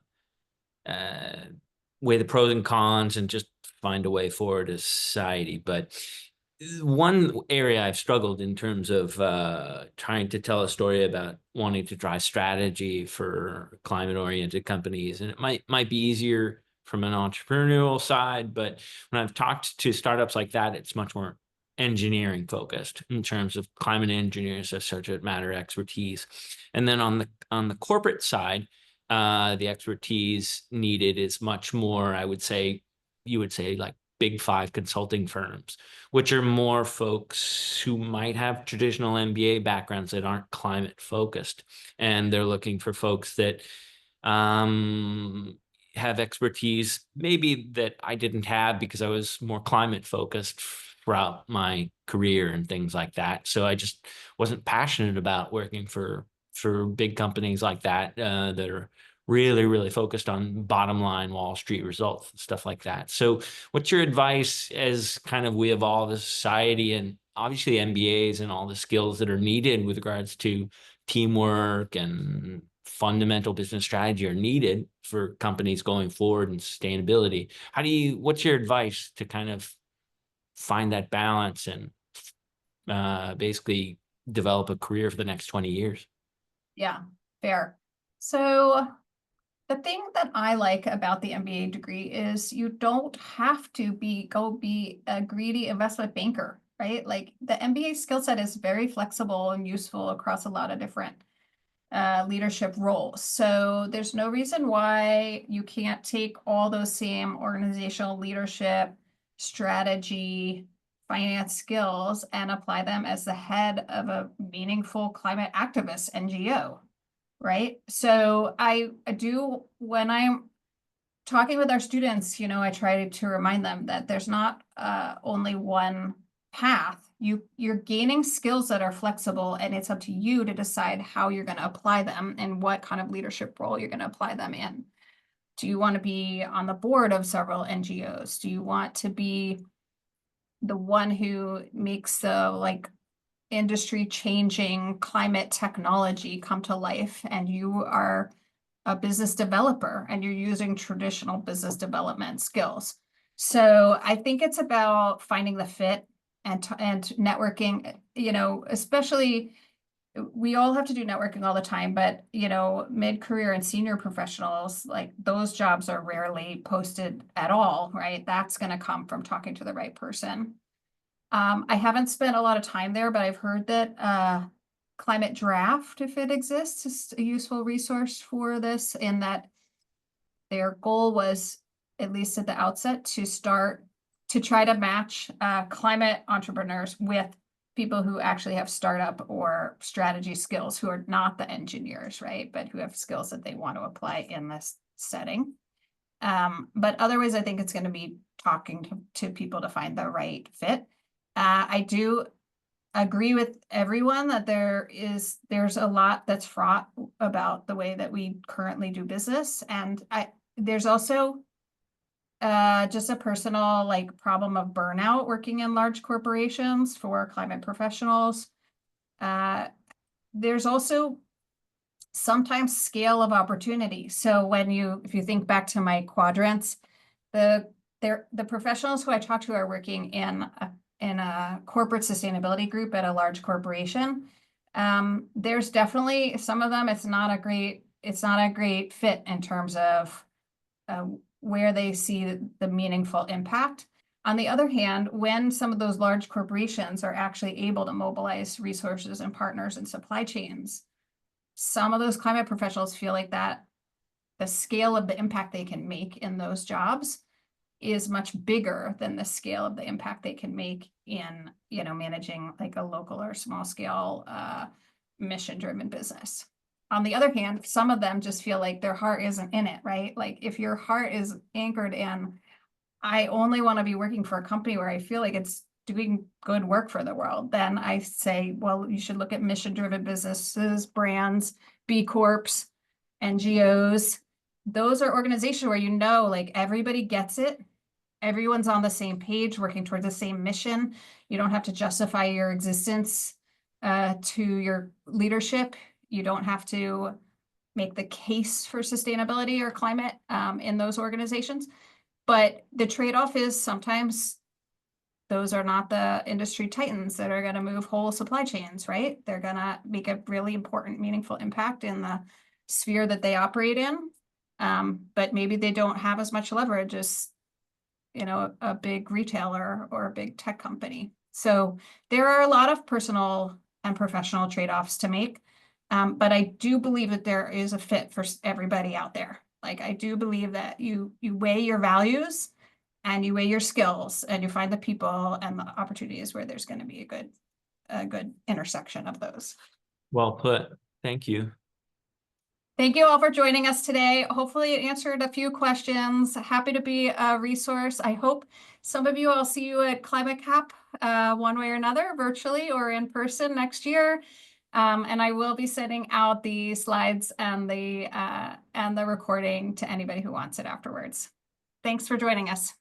weigh the pros and cons and just find a way forward as society. But one area I've struggled in terms of trying to tell a story about wanting to drive strategy for climate-oriented companies, and it might be easier from an entrepreneurial side, but when I've talked to startups like that, it's much more engineering focused in terms of climate engineers as subject matter expertise. And then on the corporate side, the expertise needed is much more, I would say, you would say like big 5 consulting firms, which are more folks who might have traditional MBA backgrounds that aren't climate focused. And they're looking for folks that have expertise maybe that I didn't have because I was more climate focused throughout my career and things like that. So I just wasn't passionate about working for big companies like that that are really, really focused on bottom line Wall Street results and stuff like that. So what's your advice as kind of we evolve as a society, and obviously MBAs and all the skills that are needed with regards to teamwork and fundamental business strategy are needed for companies going forward and sustainability. What's your advice to kind of find that balance and basically develop a career for the next 20 years? Yeah, fair. So the thing that I like about the MBA degree is you don't have to go be a greedy investment banker, right? Like the MBA skill set is very flexible and useful across a lot of different leadership roles. So there's no reason why you can't take all those same organizational leadership, strategy, finance skills and apply them as the head of a meaningful climate activist NGO, right? So I do, when I'm talking with our students, you know, I try to remind them that there's not only one path. You're gaining skills that are flexible, and it's up to you to decide how you're going to apply them and what kind of leadership role you're going to apply them in. Do you want to be on the board of several NGOs? Do you want to be the one who makes the industry changing climate technology come to life, and you are a business developer and you're using traditional business development skills? So I think it's about finding the fit and networking, you know, especially we all have to do networking all the time, but you know, mid-career and senior professionals, like those jobs are rarely posted at all, right? That's going to come from talking to the right person. I haven't spent a lot of time there, but I've heard that Climate Draft, if it exists, is a useful resource for this, in that their goal was, at least at the outset, to start to try to match climate entrepreneurs with people who actually have startup or strategy skills, who are not the engineers, right? But who have skills that they want to apply in this setting. But otherwise, I think it's going to be talking to people to find the right fit. I do agree with everyone that there's a lot that's fraught about the way that we currently do business. And there's also just a personal like problem of burnout working in large corporations for climate professionals. There's also sometimes scale of opportunity. So if you think back to my quadrants, the professionals who I talk to are working in a corporate sustainability group at a large corporation. There's definitely some of them, it's not a great fit in terms of where they see the meaningful impact. On the other hand, when some of those large corporations are actually able to mobilize resources and partners and supply chains, some of those climate professionals feel like that the scale of the impact they can make in those jobs is much bigger than the scale of the impact they can make in, managing like a local or small scale mission-driven business. On the other hand, some of them just feel like their heart isn't in it, right? Like if your heart is anchored in, I only want to be working for a company where I feel like it's doing good work for the world, then I say, well, you should look at mission-driven businesses, brands, B Corps, NGOs. Those are organizations where like everybody gets it. Everyone's on the same page, working towards the same mission. You don't have to justify your existence to your leadership. You don't have to make the case for sustainability or climate in those organizations. But the trade-off is sometimes those are not the industry titans that are going to move whole supply chains, right? They're going to make a really important, meaningful impact in the sphere that they operate in. But maybe they don't have as much leverage as, a big retailer or a big tech company. So there are a lot of personal and professional trade-offs to make. But I do believe that there is a fit for everybody out there. Like I do believe that you weigh your values and you weigh your skills and you find the people and the opportunities where there's going to be a good intersection of those. Well put. Thank you. Thank you all for joining us today. Hopefully it answered a few questions. Happy to be a resource. I hope some of you, I'll see you at ClimateCAP one way or another, virtually or in person next year. And I will be sending out the slides and the recording to anybody who wants it afterwards. Thanks for joining us.